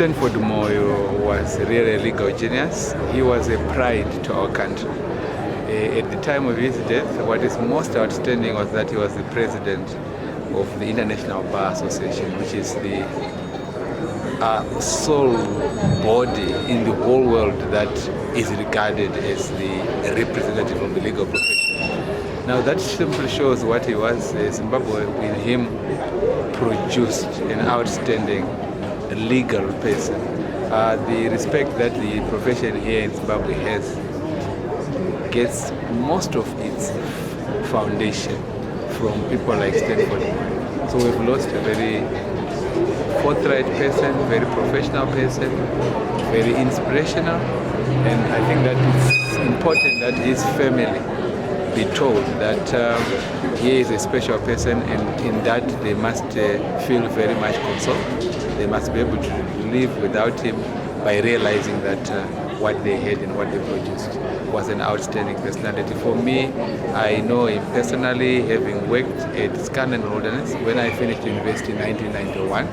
Stanford Moyo was really a legal genius. He was a pride to our country. At the time of his death, what is most outstanding was that he was the president of the International Bar Association, which is the sole body in the whole world that is regarded as the representative of the legal profession. Now that simply shows what he was. Zimbabwe in him produced an outstanding legal person. The respect that the profession here in Zimbabwe has gets most of its foundation from people like Stanford. So we've lost a very forthright person, very professional person, very inspirational, and I think that it's important that his family be told that he is a special person, and in that they must feel very much consoled. They must be able to live without him by realizing that what they had and what they produced was an outstanding personality. For me, I know him personally, having worked at Scanlon Wilderness when I finished university in 1991.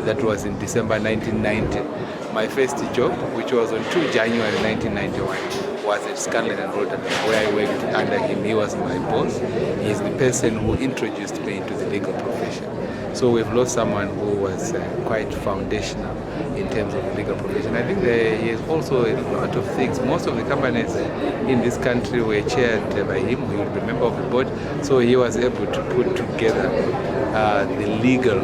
That was in December 1990. My first job, which was on 2 January 1991, was at Scanlon and Wilderness, where I worked under him. He was my boss. He's the person who introduced me into the legal profession. So we've lost someone who was quite foundational in terms of the legal profession. I think he has also a lot of things. Most of the companies in this country were chaired by him. He would be a member of the board. So he was able to put together the legal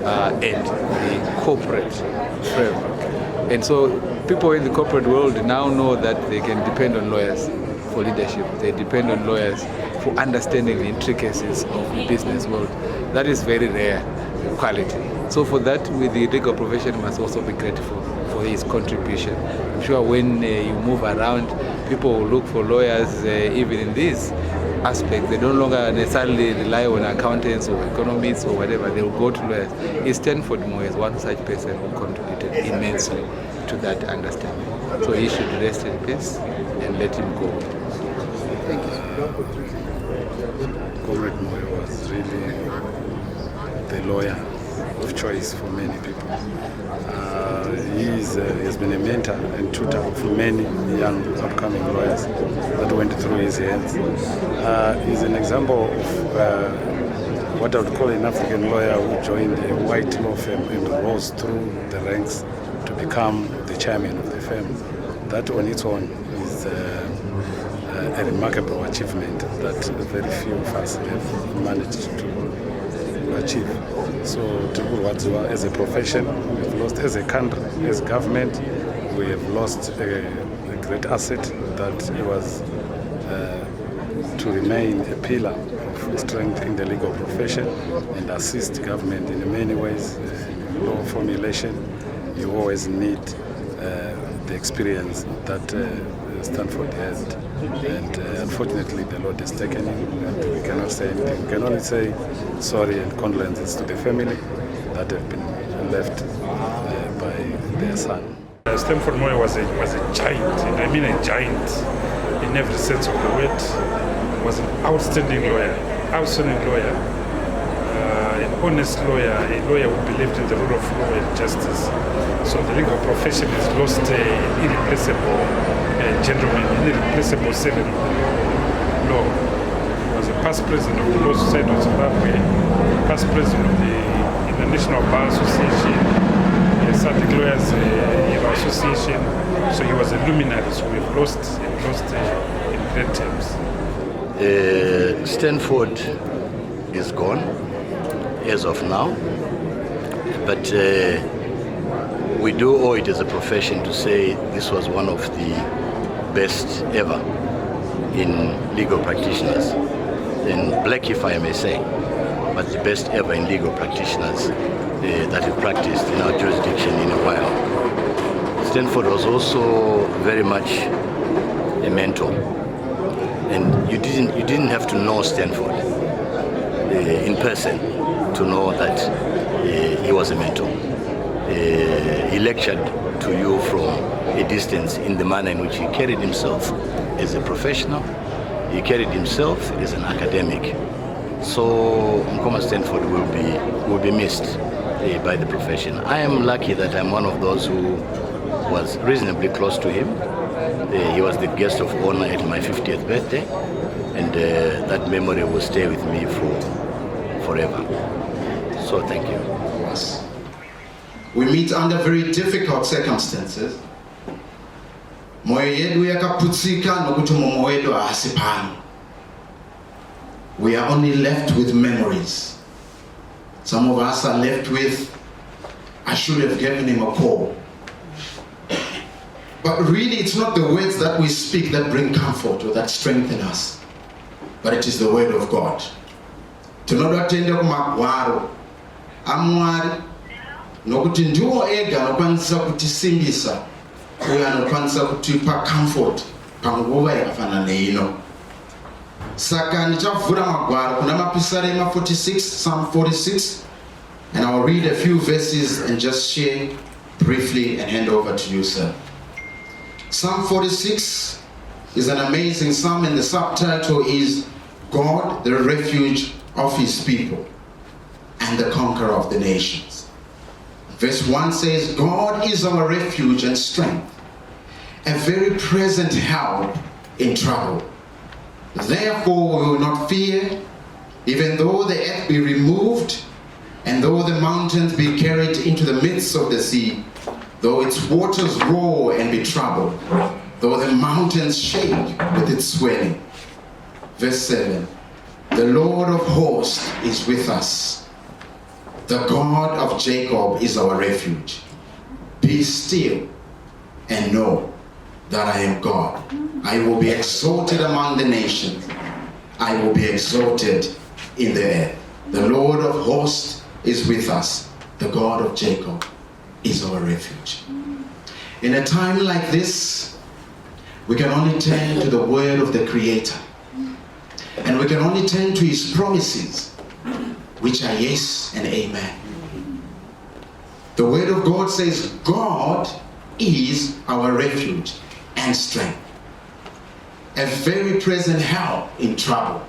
and the corporate framework. And so people in the corporate world now know that they can depend on lawyers for leadership. They depend on lawyers for understanding the intricacies of the business world. That is very rare quality. So for that, with the legal profession, must also be grateful for his contribution. I'm sure when you move around, people will look for lawyers even in these aspects. They no longer necessarily rely on accountants or economists or whatever. They will go to lawyers. Stanford Moyo is one such person who contributed immensely to that understanding. So he should rest in peace and let him go. Thank you. Comrade Moyo was really the lawyer of choice for many people. He has been a mentor and tutor for many young upcoming lawyers that went through his hands. He's an example of what I would call an African lawyer who joined a white law firm and rose through the ranks to become the chairman of the firm. That on its own is a remarkable achievement that very few of us have managed to achieve. So Trevor, as a profession, we've lost, as a country, as government, we have lost a great asset that was to remain a pillar of strength in the legal profession and assist government in many ways. In law formulation, you always need the experience that Stanford had, and unfortunately the Lord has taken him, and we cannot say anything. We can only say sorry and condolences to the family that have been left by their son. Stanford Moyo was a giant, and I mean a giant in every sense of the word. Was an outstanding lawyer, an honest lawyer, a lawyer who believed in the rule of law and justice. So the legal profession has lost an irreplaceable gentleman, an irreplaceable servant of the law. He was a past president of the Law Society of Zimbabwe, past president of the International Bar Association, Scientific Lawyers Association. So he was a luminary. So we've lost in great terms. Stanford is gone as of now, but we do owe it as a profession to say this was one of the best ever in legal practitioners, and black, if I may say, but the best ever in legal practitioners that have practiced in our jurisdiction in a while. Stanford was also very much a mentor, and you didn't have to know Stanford in person to know that he was a mentor. He lectured to you from a distance in the manner in which he carried himself as a professional. He carried himself as an academic. So Nkoma Stanford will be missed. by the profession. I am lucky that I'm one of those who was reasonably close to him. He was the guest of honor at my 50th birthday, and that memory will stay with me forever. So thank you. Yes. We meet under very difficult circumstances. Moyo yedu yakaputsika nokuti moyo wedu haasipani. We are only left with memories. Some of us are left with, I should have given him a call. But really, it's not the words that we speak that bring comfort or that strengthen us, but it is the word of God. Tinoda tende kumagwaro amwari nokuti ndiwo ega anokwanisa kutisimbisa uye anokwanisa kutipa comfort panguva yakafanana neino. Saka ndichavhura magwaro kuna mapisarema 46, Psalm 46, and I'll read a few verses and just share briefly and hand over to you, sir. Psalm 46 is an amazing psalm, and the subtitle is God, the refuge of his people and the conqueror of the nations. Verse 1 says, God is our refuge and strength, a very present help in trouble. Therefore we will not fear, even though the earth be removed, and though the mountains be carried into the midst of the sea, though its waters roar and be troubled, though the mountains shake with its swelling. Verse 7, the Lord of hosts is with us. The God of Jacob is our refuge. Be still and know that I am God. I will be exalted among the nations. I will be exalted in the earth. The Lord of hosts is with us. The God of Jacob is our refuge. In a time like this, we can only turn to the word of the Creator. And we can only turn to his promises, which are yes and amen. The word of God says, God is our refuge and strength, a very present help in trouble.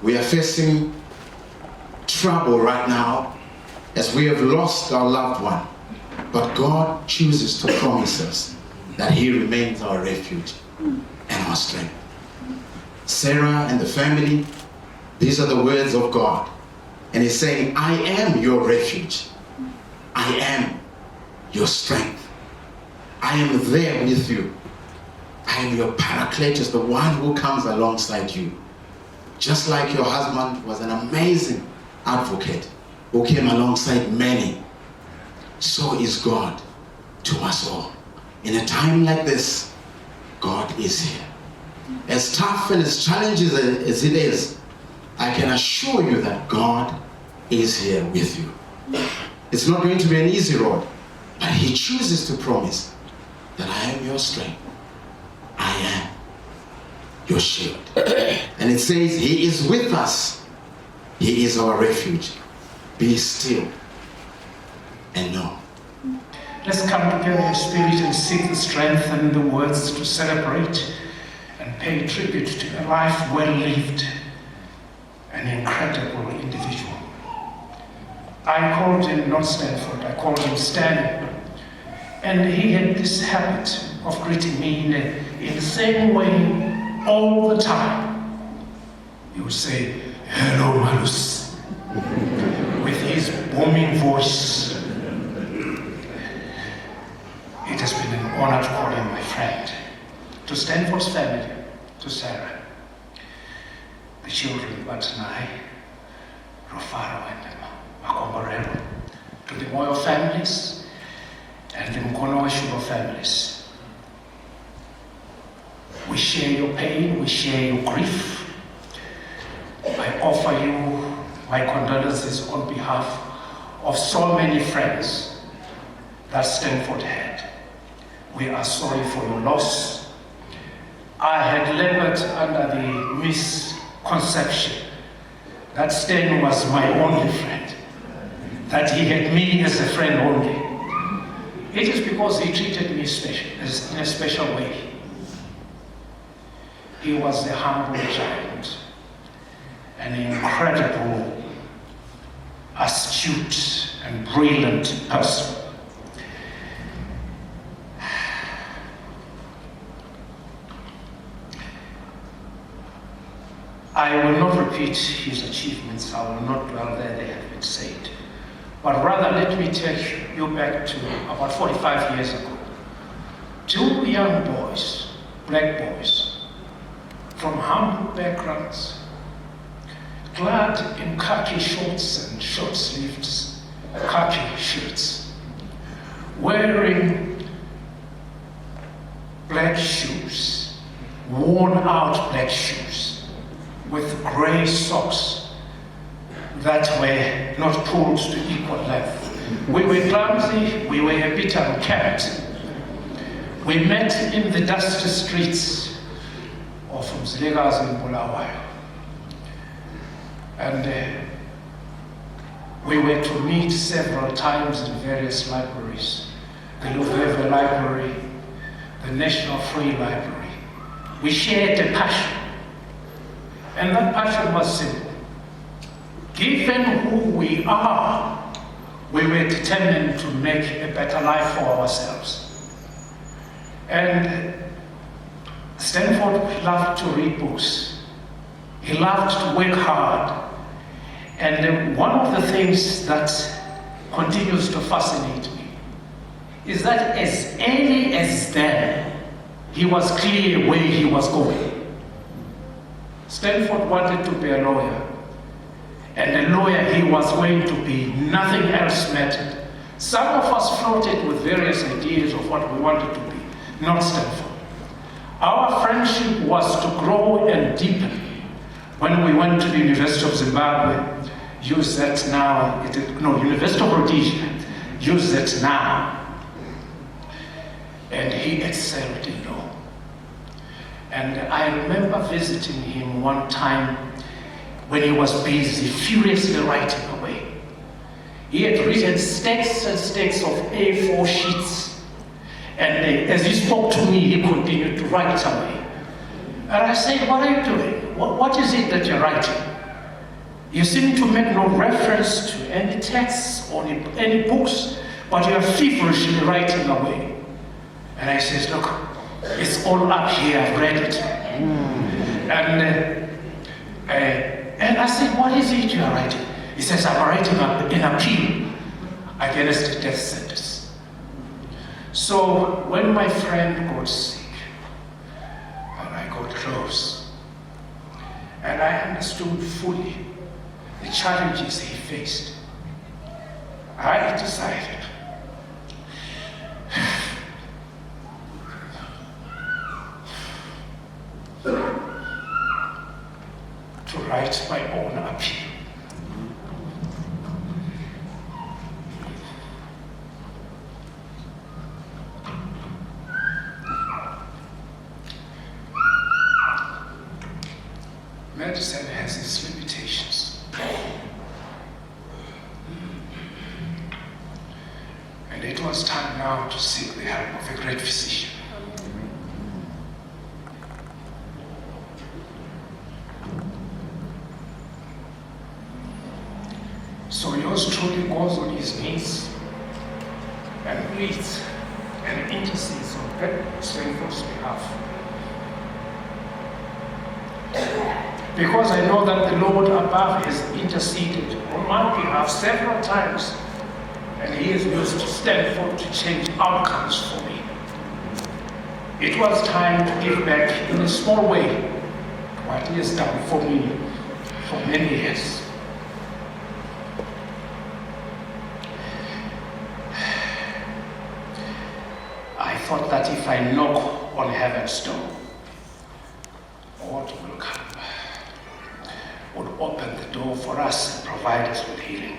We are facing trouble right now as we have lost our loved one, but God chooses to promise us that he remains our refuge and our strength. Sarah and the family, these are the words of God, and he's saying, I am your refuge. I am your strength. I am there with you. I am your Paracletus, the one who comes alongside you. Just like your husband was an amazing advocate who came alongside many, so is God to us all. In a time like this, God is here. As tough and as challenging as it is, I can assure you that God is here with you. It's not going to be an easy road, but he chooses to promise that I am your strength. I am your shield. And it says he is with us. He is our refuge. Be still and know. Let's come together in spirit and seek the strength and the words to celebrate and pay tribute to a life well lived, an incredible individual. I called him not Stanford, I called him Stan, and he had this habit of greeting me in the same way all the time. He would say, "Hello, Malus," with his booming voice. It has been an honor to call him my friend. To Stanford's family, to Sarah, the children, Batanai, Rufaro, and Makomborelo, to the Moyo families and the Mkono families. We share your pain, we share your grief. I offer you my condolences on behalf of so many friends that Stanford had. We are sorry for your loss. I had labored under the misconception that Stan was my only friend, that he had me as a friend only. It is because he treated me in a special way. He was a humble giant, an incredible astute and brilliant person. I will not repeat his achievements, I will not dwell there, they have been said. But rather let me take you back to about 45 years ago. Two young boys, black boys, from humble backgrounds, clad in khaki shorts and short sleeves, khaki shirts, wearing black shoes, worn out black shoes, with grey socks that were not pulled to equal length. We were clumsy, we were a bit unkempt. We met in the dusty streets of Mzilikazi and Bulawayo. And we were to meet several times in various libraries. The Louvre Library, the National Free Library. We shared a passion. And that passion was simple. Given who we are, we were determined to make a better life for ourselves. And Stanford loved to read books. He loved to work hard. And one of the things that continues to fascinate me is that as early as then, he was clear where he was going. Stanford wanted to be a lawyer, and a lawyer he was going to be, nothing else mattered. Some of us floated with various ideas of what we wanted to be, not Stanford. Our friendship was to grow and deepen when we went to the University of Zimbabwe, use that now, University of Rhodesia, use that now. And he excelled in law. And I remember visiting him one time when he was busy, furiously writing away. He had written stacks and stacks of A4 sheets. And as he spoke to me, he continued to write away. And I said, what are you doing? What is it that you're writing? You seem to make no reference to any texts or any books, but you're feverishly writing away. And I said, look, it's all up here, I've read it. And I said, what is it you're writing? He says, I'm writing an appeal against the death sentence. So when my friend got sick, and I got close, and I understood fully the challenges he faced, I decided to write my own appeal. Medicine has its limitations. And it was time now to seek the help of a great physician. So yours truly goes on his knees and pleads and intercedes on Stanford's behalf. Because I know that the Lord above has interceded on my behalf several times, and he has used Stanford to change outcomes for me. It was time to give back in a small way what he has done for me for many years. I thought that if I knock on heaven's door, God will come, would open the door for us and provide us with healing.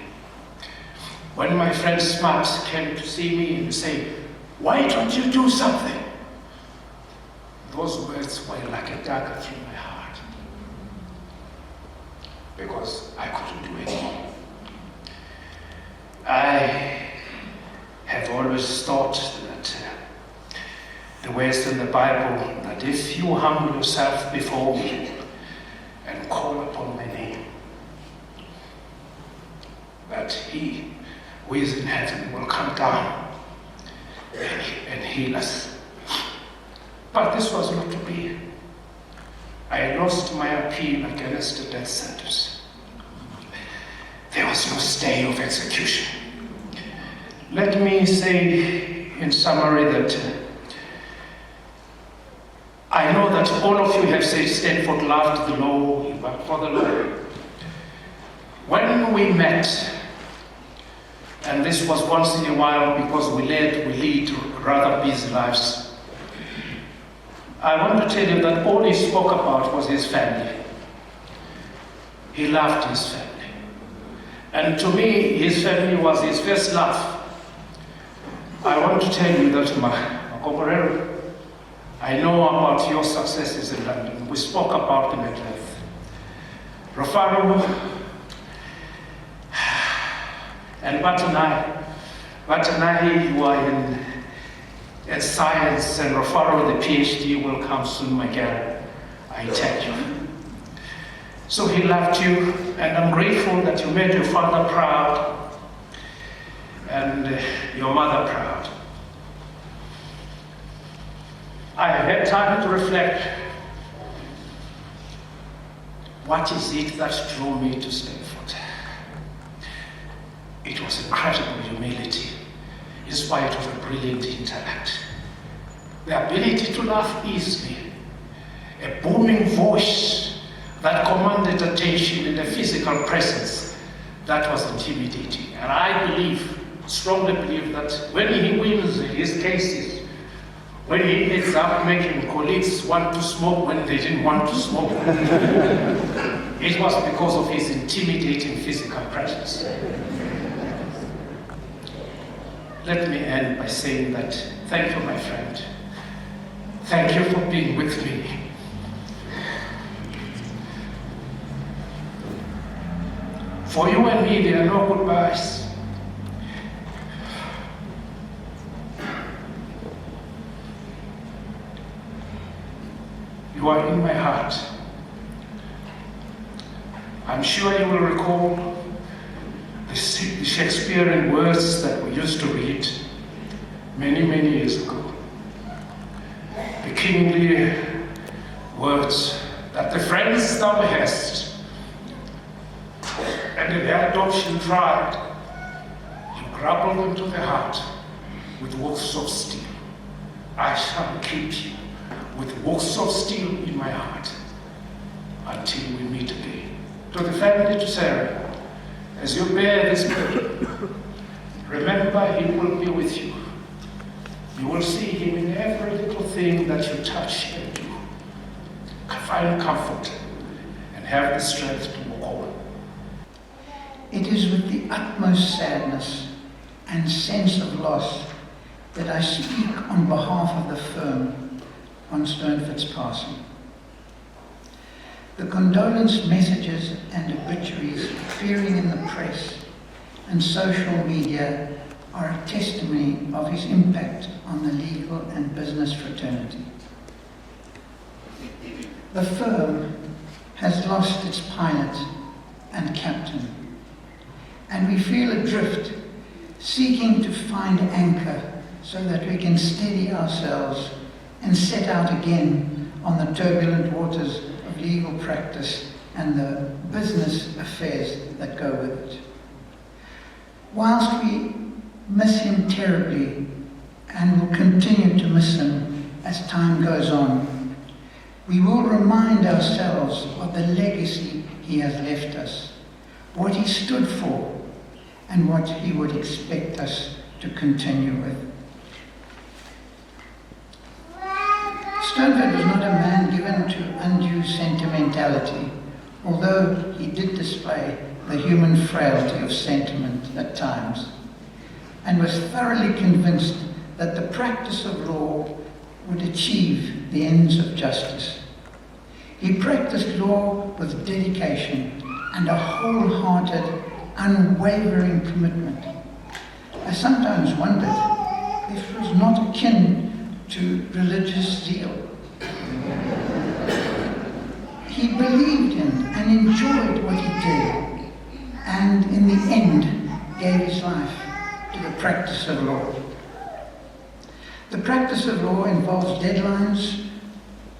When my friend Smart came to see me and say, why don't you do something? Those words were like a dagger through my heart, because I couldn't do it. I have always thought that the words in the Bible, that if you humble yourself before me and call upon my name, that that he who is in heaven will come down and heal us. But this was not to be. I lost my appeal against the death sentence. There was no stay of execution. Let me say in summary that I know that all of you have said Stanford loved the law, he worked for the law. When we met, and this was once in a while because we lead rather busy lives, I want to tell you that all he spoke about was his family. He loved his family. And to me, his family was his first love. I want to tell you that, Makoborero, I know about your successes in London. We spoke about them at length. Rofaro and Batanai, you are in science, and Rofaro, the PhD, will come soon, my girl. I tell you. So he loved you, and I'm grateful that you made your father proud and your mother proud. I have had time to reflect. What is it that drew me to Stanford? It was incredible humility, in spite of a brilliant intellect. The ability to laugh easily, a booming voice that commanded attention, and a physical presence that was intimidating. And I strongly believe that when he wins his cases, when he ends up making colleagues want to smoke when they didn't want to smoke, it was because of his intimidating physical presence. Let me end by saying that thank you, my friend. Thank you for being with me. For you and me, there are no goodbyes. You are in my heart. I'm sure you will recall the Shakespearean words that we used to read many, many years ago. The kingly words that the friends thou hast and in the adoption tried, you grappled into the heart with wolves of steel. I shall keep you with wolves of steel in my heart until we meet again. To the family, to Sarah, as you bear this burden, remember he will be with you. You will see him in every little thing that you touch and do. Find comfort and have the strength to walk on. It is with the utmost sadness and sense of loss that I speak on behalf of the firm on Stanford's passing. The condolence messages and obituaries appearing in the press and social media are a testimony of his impact on the legal and business fraternity. The firm has lost its pilot and captain, and we feel adrift, seeking to find anchor so that we can steady ourselves and set out again on the turbulent waters of legal practice and the business affairs that go with it. Whilst we miss him terribly and will continue to miss him as time goes on, we will remind ourselves of the legacy he has left us, what he stood for, and what he would expect us to continue with. Stanford was not a man given to undue sentimentality, although he did display the human frailty of sentiment at times, and was thoroughly convinced that the practice of law would achieve the ends of justice. He practiced law with dedication and a wholehearted, unwavering commitment. I sometimes wondered if it was not akin to religious zeal. He believed in and enjoyed what he did, and in the end gave his life to the practice of law. The practice of law involves deadlines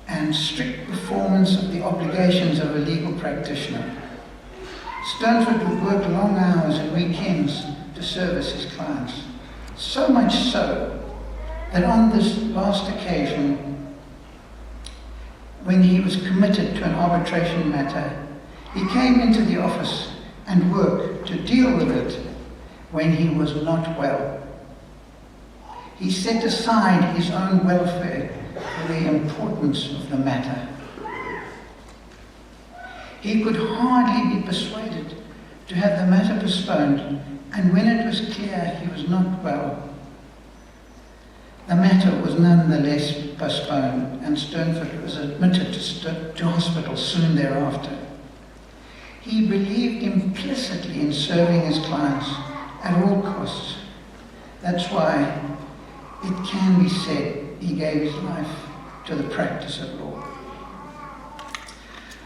and strict performance of the obligations of a legal practitioner. Stanford would work long hours and weekends to service his clients. So much so that on this last occasion, when he was committed to an arbitration matter, he came into the office and worked to deal with it when he was not well. He set aside his own welfare for the importance of the matter. He could hardly be persuaded to have the matter postponed, and when it was clear he was not well, the matter was nonetheless postponed, and Stanford was admitted to hospital soon thereafter. He believed implicitly in serving his clients at all costs. That's why it can be said he gave his life to the practice of law.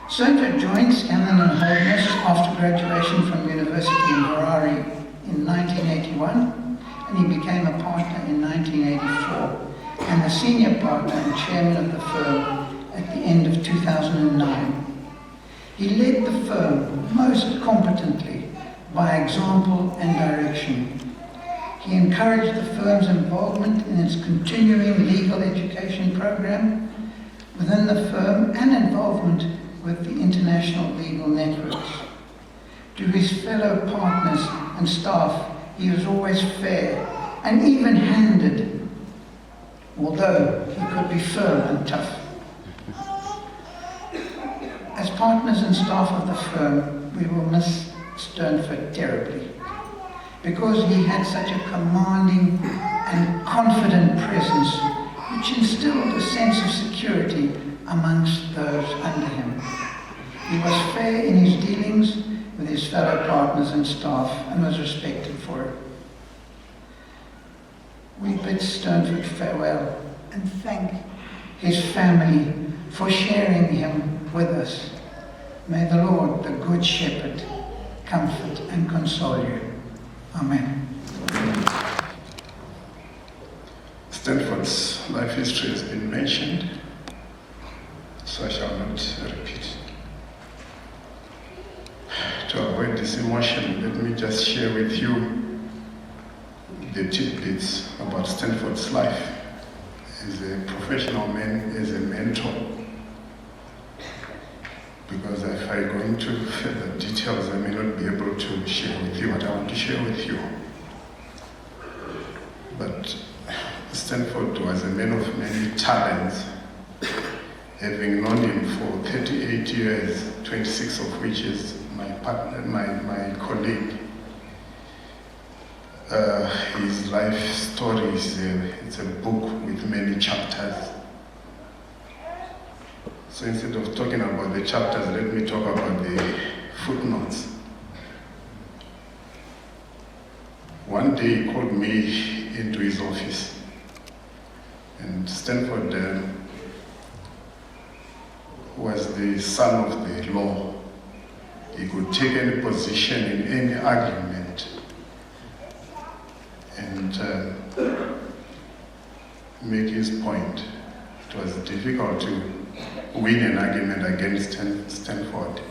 Stanford joined Scanlon and Holderness after graduation from University in Harare in 1981, and he became a partner in 1984 and the senior partner and chairman of the firm at the end of 2009. He led the firm most competently by example and direction. He encouraged the firm's involvement in its continuing legal education program within the firm and involvement with the international legal networks. To his fellow partners and staff, he was always fair and even-handed, although he could be firm and tough. As partners and staff of the firm, we will miss Stanford terribly, because he had such a commanding and confident presence which instilled a sense of security amongst those under him. He was fair in his dealings with his fellow partners and staff and was respected for it. We bid Stanford farewell and thank his family for sharing him with us. May the Lord, the Good Shepherd, comfort and console you. Amen. Stanford's life history has been mentioned, so I shall not repeat. To avoid this emotion, let me just share with you the tidbits about Stanford's life as a professional man, as a mentor. Because if I go into further details, I may not be able to share with you what I want to share with you. But Stanford was a man of many talents, having known him for 38 years, 26 of which is my partner, my colleague. His life story it's a book with many chapters. So instead of talking about the chapters, let me talk about the footnotes. One day he called me into his office, and Stanford was the son of the law. He could take any position in any argument and make his point. It was difficult to win an argument against Stanford.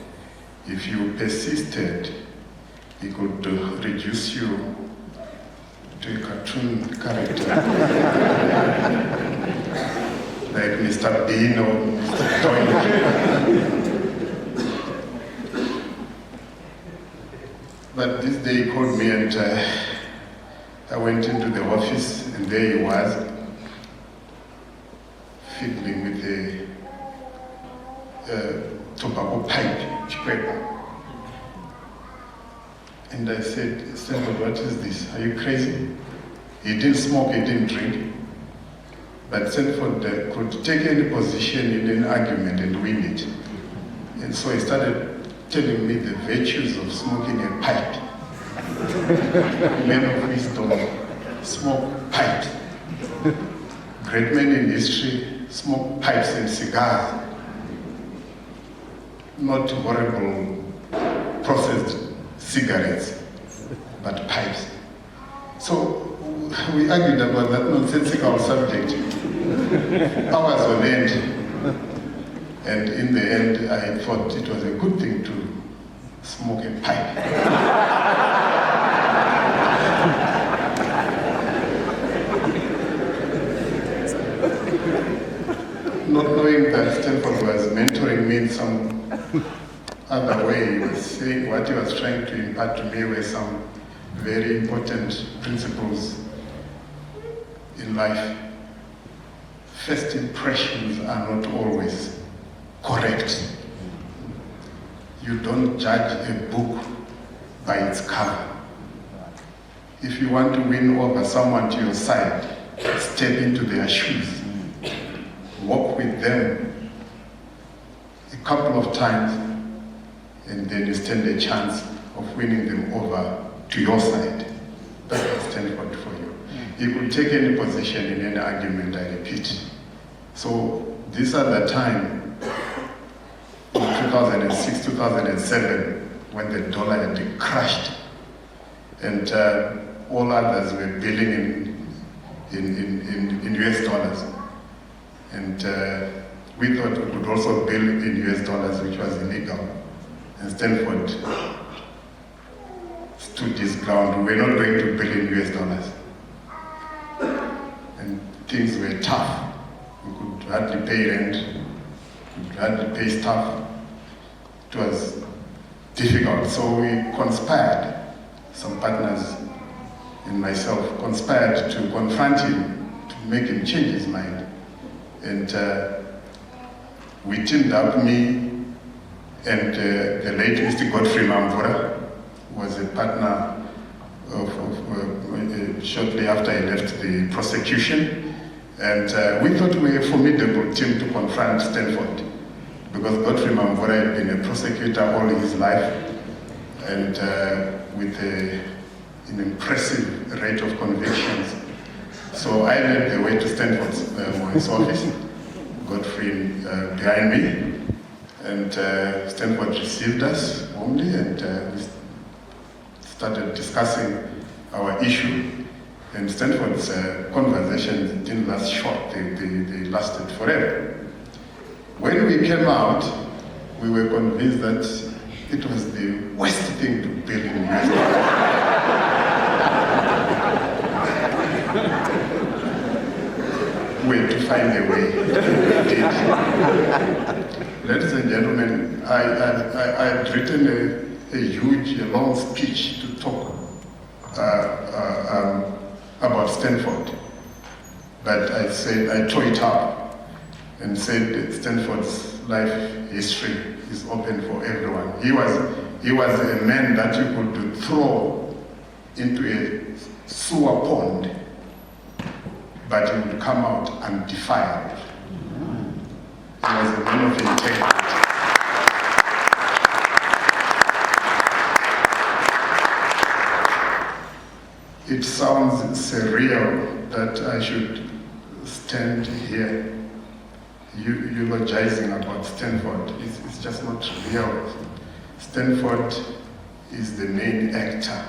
If you persisted, he could reduce you to a cartoon character like Mr. Bean or Mr. Toy. But this day he called me and I went into the office, and there he was, fiddling with the tobacco pipe, Chivhayo. And I said, Stanford, what is this? Are you crazy? He didn't smoke, he didn't drink. But Stanford could take any position in an argument and win it. And so he started telling me the virtues of smoking a pipe. Men of wisdom smoke pipes. Great men in history smoke pipes and cigars. Not horrible processed cigarettes, but pipes. we argued about that nonsensical subject. Hours on end. And in the end, I thought it was a good thing to smoke a pipe. Not knowing that Stanford was mentoring me in some other way, he was saying what he was trying to impart to me were some very important principles in life. First impressions are not always correct. You don't judge a book by its cover. If you want to win over someone to your side, step into their shoes. Walk with them a couple of times, and then you stand a chance of winning them over to your side. That will stand for you. You could take any position in any argument, I repeat. So this at the time, in 2006, 2007, when the dollar had crashed, and all others were billing in US dollars. And we thought we could also bill in US dollars, which was illegal. And Stanford stood his ground. We were not going to bill in US dollars. And things were tough. We could hardly pay rent, we could hardly pay staff. It was difficult. So we conspired, some partners and myself conspired to confront him, to make him change his mind. And we teamed up, me and the late Mr. Godfrey Mamvura, who was a partner shortly after I left the prosecution. And we thought we were a formidable team to confront Stanford, because Godfrey Mamvura had been a prosecutor all his life, and with an impressive rate of convictions. So I led the way to Stanford's Moyo's office, Godfrey behind me, and Stanford received us warmly, and we started discussing our issue. And Stanford's conversations didn't last short, they lasted forever. When we came out, we were convinced that it was the worst thing to build in US. We had to find a way. We did. Ladies and gentlemen, I had written a huge, long speech to talk about Stanford. But I said, I tore it up and said that Stanford's life history is open for everyone. He was a man that you could throw into a sewer pond, but he would come out undefiled. He was a man of integrity. It sounds surreal that I should stand here eulogizing about Stanford. It's just not real. Stanford is the main actor.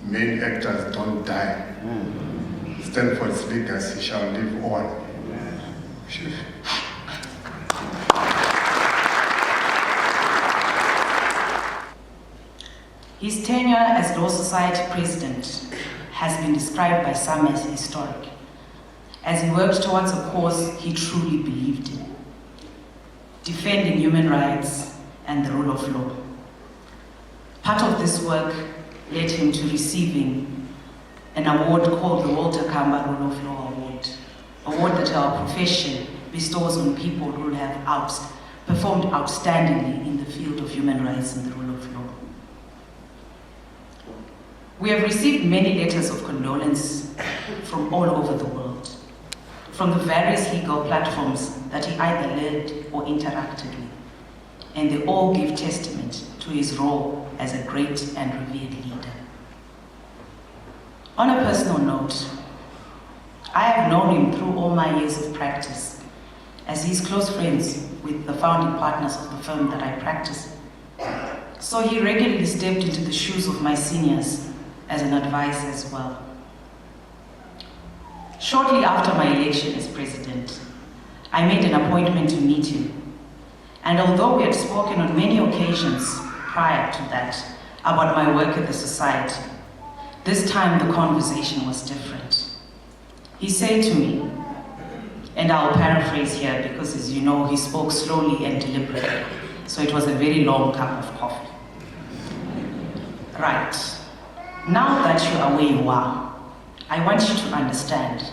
Main actors don't die. Stanford's legacy shall live on. His tenure as Law Society president has been described by some as historic, as he worked towards a cause he truly believed in, defending human rights and the rule of law. Part of this work led him to receiving an award called the Walter Kamba Rule of Law award that our profession bestows on people who have performed outstandingly in the field of human rights and the rule of law. We have received many letters of condolence from all over the world, from the various legal platforms that he either led or interacted with, and they all give testament to his role as a great and revered leader. On a personal note, I have known him through all my years of practice, as he's close friends with the founding partners of the firm that I practice. So he regularly stepped into the shoes of my seniors as an advisor as well. Shortly after my election as president, I made an appointment to meet him. And although we had spoken on many occasions prior to that about my work at the society, this time the conversation was different. He said to me, and I'll paraphrase here because, as you know, he spoke slowly and deliberately, so it was a very long cup of coffee. Right, now that you are where you are, I want you to understand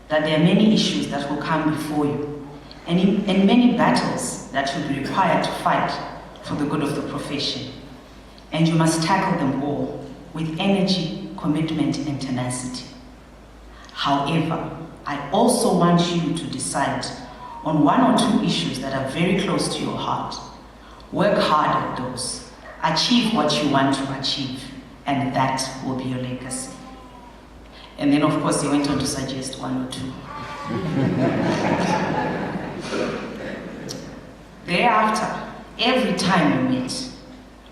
that there are many issues that will come before you, and many battles that you'll be required to fight for the good of the profession. And you must tackle them all with energy, commitment, and tenacity. However, I also want you to decide on one or two issues that are very close to your heart. Work hard at those. Achieve what you want to achieve, and that will be your legacy. And then, of course, he went on to suggest one or two. Thereafter, every time we met,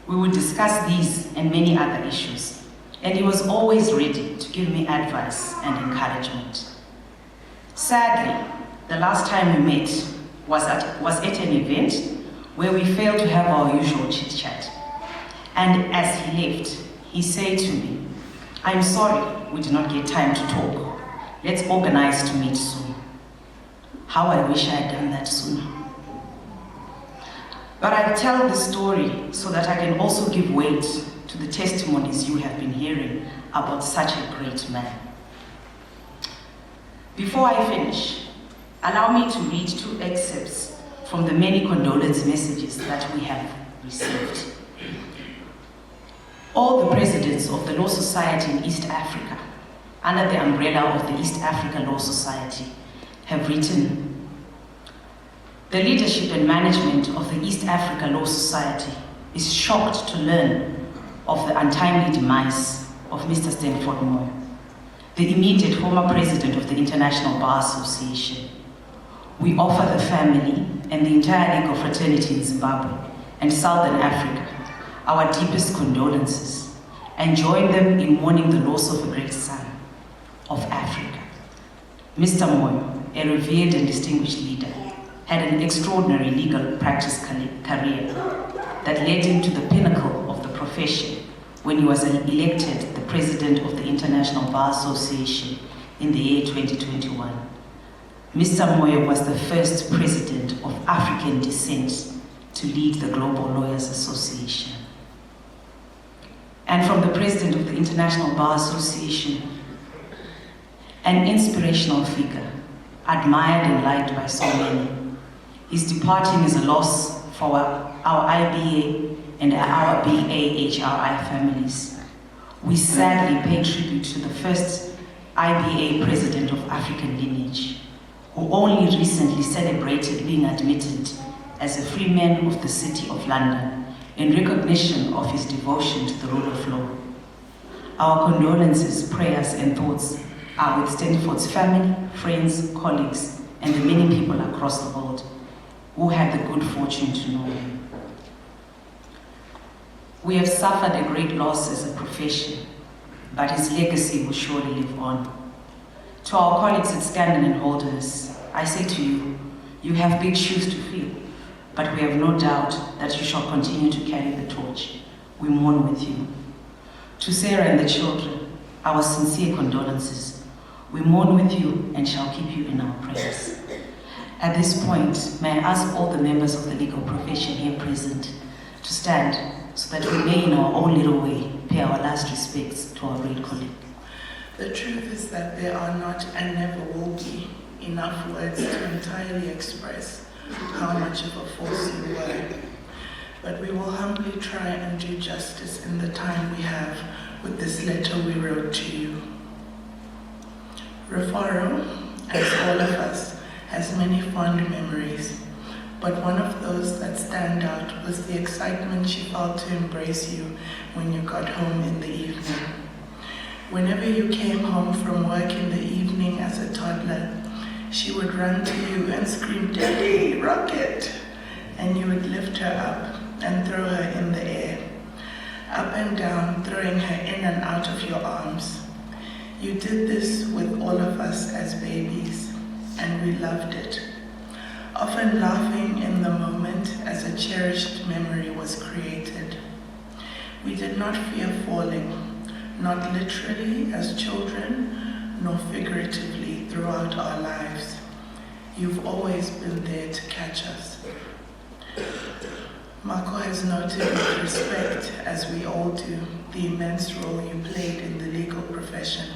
we would discuss these and many other issues, and he was always ready to give me advice and encouragement. Sadly, the last time we met was at an event where we failed to have our usual chit-chat. And as he left, he said to me, "I'm sorry we did not get time to talk. Let's organize to meet soon." How I wish I had done that sooner. But I tell the story so that I can also give weight to the testimonies you have been hearing about such a great man. Before I finish, allow me to read two excerpts from the many condolence messages that we have received. All the presidents of the Law Society in East Africa, under the umbrella of the East Africa Law Society, have written, "The leadership and management of the East Africa Law Society is shocked to learn of the untimely demise of Mr. Stanford Moyo, the immediate former president of the International Bar Association. We offer the family and the entire legal fraternity in Zimbabwe and Southern Africa our deepest condolences and join them in mourning the loss of a great son of Africa. Mr. Moyo, a revered and distinguished leader, had an extraordinary legal practice career that led him to the pinnacle of the profession when he was elected the president of the International Bar Association in the year 2021. Mr. Moyo was the first president of African descent to lead the Global Lawyers Association." And from the president of the International Bar Association, an inspirational figure, admired and liked by so many. His departing is a loss for our IBA and our BAHRI families. We sadly pay tribute to the first IBA president of African lineage, who only recently celebrated being admitted as a free man of the City of London in recognition of his devotion to the rule of law. Our condolences, prayers, and thoughts are with Stanford's family, friends, colleagues, and the many people across the world who had the good fortune to know him. We have suffered a great loss as a profession, but his legacy will surely live on. To our colleagues at Scandal and Holderness, I say to you, you have big shoes to fill, but we have no doubt that you shall continue to carry the torch. We mourn with you. To Sarah and the children, our sincere condolences. We mourn with you and shall keep you in our prayers. At this point, may I ask all the members of the legal profession here present to stand so that we may in our own little way pay our last respects to our great colleague. The truth is that there are not and never will be enough words to entirely express how much of a force you were. But we will humbly try and do justice in the time we have with this letter we wrote to you. Rufaro, as all of us, has many fond memories, but one of those that stand out was the excitement she felt to embrace you when you got home in the evening. Whenever you came home from work in the evening as a toddler, she would run to you and scream, "Daddy, rocket!" And you would lift her up and throw her in the air, up and down, throwing her in and out of your arms. You did this with all of us as babies, and we loved it. Often laughing in the moment as a cherished memory was created. We did not fear falling, not literally as children, nor figuratively throughout our lives. You've always been there to catch us. Mako has noted with respect, as we all do, the immense role you played in the legal profession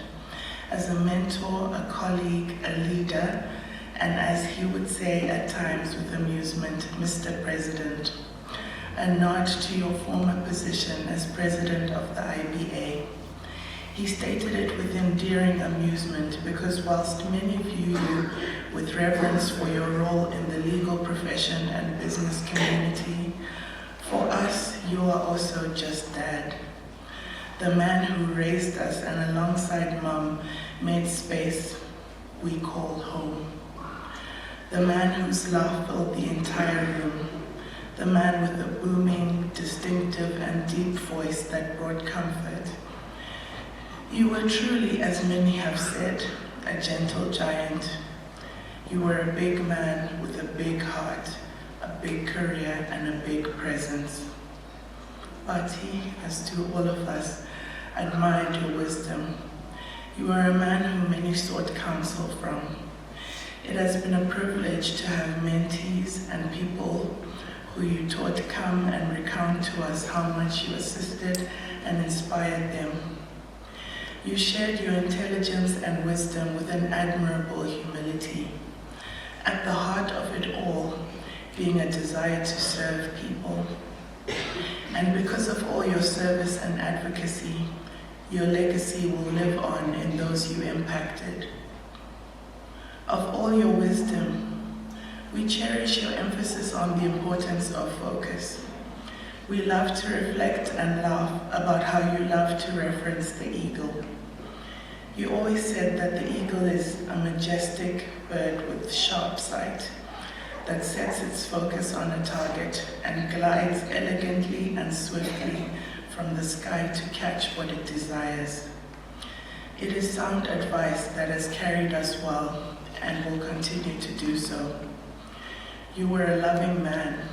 as a mentor, a colleague, a leader, and as he would say at times with amusement, Mr. President, a nod to your former position as president of the IBA. He stated it with endearing amusement because whilst many view you with reverence for your role in the legal profession and business community, for us, you are also just Dad. The man who raised us and alongside Mum made space we call home. The man whose laugh filled the entire room. The man with the booming, distinctive and deep voice that brought comfort. You were truly, as many have said, a gentle giant. You were a big man with a big heart, a big career and a big presence. But he, as to all of us, admired your wisdom. You are a man whom many sought counsel from. It has been a privilege to have mentees and people who you taught come and recount to us how much you assisted and inspired them. You shared your intelligence and wisdom with an admirable humility. At the heart of it all, being a desire to serve people. And because of all your service and advocacy, your legacy will live on in those you impacted. Of all your wisdom, we cherish your emphasis on the importance of focus. We love to reflect and laugh about how you love to reference the eagle. You always said that the eagle is a majestic bird with sharp sight that sets its focus on a target and glides elegantly and swiftly from the sky to catch what it desires. It is sound advice that has carried us well and will continue to do so. You were a loving man.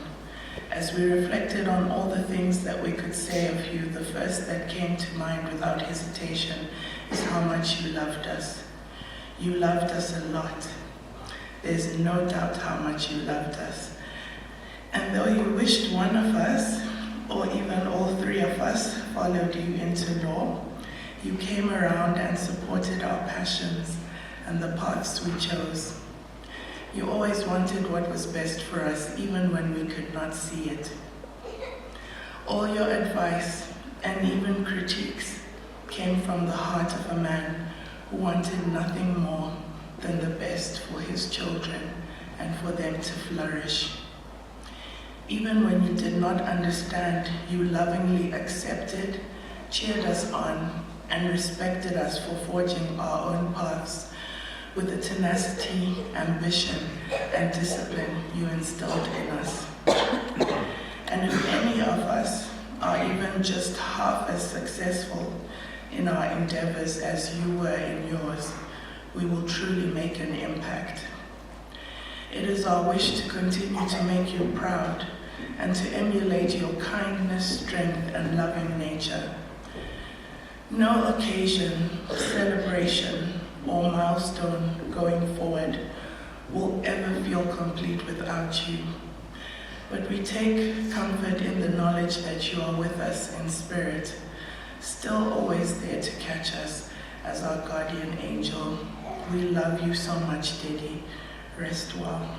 As we reflected on all the things that we could say of you, the first that came to mind without hesitation is how much you loved us. You loved us a lot. There's no doubt how much you loved us. And though you wished one of us, or even all three of us, followed you into law, you came around and supported our passions and the paths we chose. You always wanted what was best for us, even when we could not see it. All your advice and even critiques came from the heart of a man who wanted nothing more than the best for his children and for them to flourish. Even when you did not understand, you lovingly accepted, cheered us on, and respected us for forging our own paths with the tenacity, ambition, and discipline you instilled in us. And if any of us are even just half as successful in our endeavors as you were in yours, we will truly make an impact. It is our wish to continue to make you proud and to emulate your kindness, strength, and loving nature. No occasion, celebration, or milestone going forward will ever feel complete without you. But we take comfort in the knowledge that you are with us in spirit, still always there to catch us as our guardian angel. We love you so much, Daddy. Rest well.